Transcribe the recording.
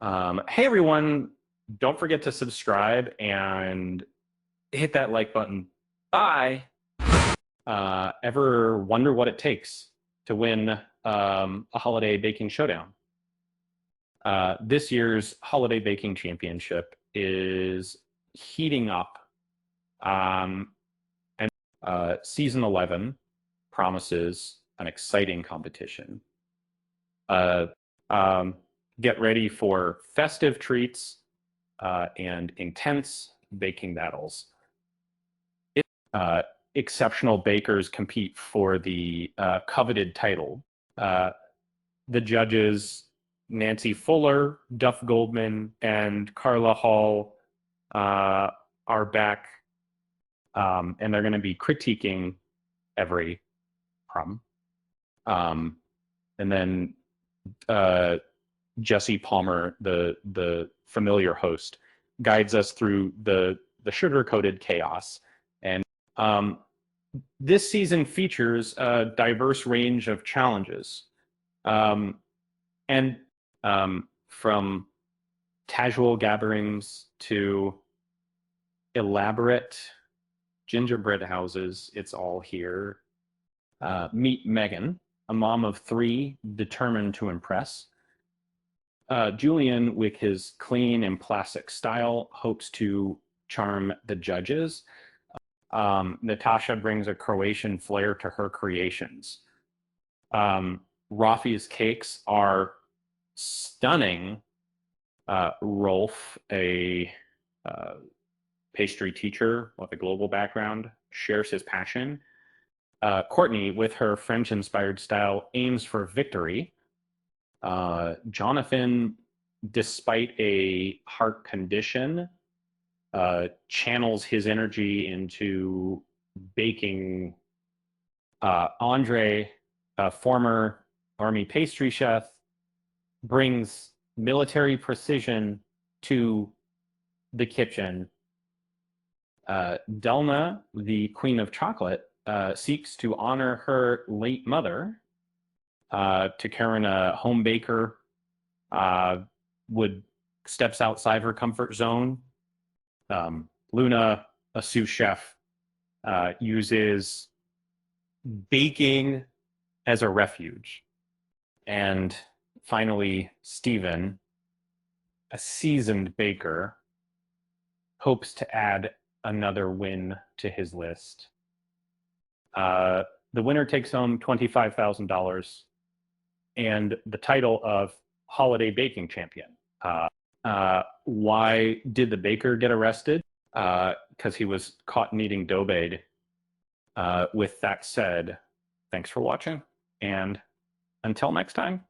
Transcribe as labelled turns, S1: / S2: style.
S1: Hey everyone, don't forget to subscribe and hit that like button. Bye. Ever wonder what it takes to win a holiday baking showdown? This year's holiday baking championship is heating up, and season 11 promises an exciting competition. Uh, um, get ready for festive treats and intense baking battles. Uh, Exceptional bakers compete for the coveted title. Uh, the judges, Nancy Fuller, Duff Goldman, and Carla Hall, are back, and they're going to be critiquing every crumb. And then Jesse Palmer, the familiar host, guides us through the sugar-coated chaos. And this season features a diverse range of challenges, and from casual gatherings to elaborate gingerbread houses, it's all here. Meet Megan, a mom of three, determined to impress. Julian, with his clean and classic style, hopes to charm the judges. Natasha brings a Croatian flair to her creations. Rafi's cakes are stunning. Rolf, a pastry teacher with a global background, shares his passion. Courtney, with her French-inspired style, aims for victory. Jonathan, despite a heart condition, channels his energy into baking. Andre, a former Army pastry chef, brings military precision to the kitchen. Delna, the Queen of Chocolate, seeks to honor her late mother. To Karen, a home baker, steps outside her comfort zone. Luna, a sous chef, uses baking as a refuge. And finally, Stephen, a seasoned baker, hopes to add another win to his list. The winner takes home $25,000 and the title of Holiday Baking Champion. Why did the baker get arrested? Because he was caught kneading dough bag. With that said, thanks for watching, and until next time.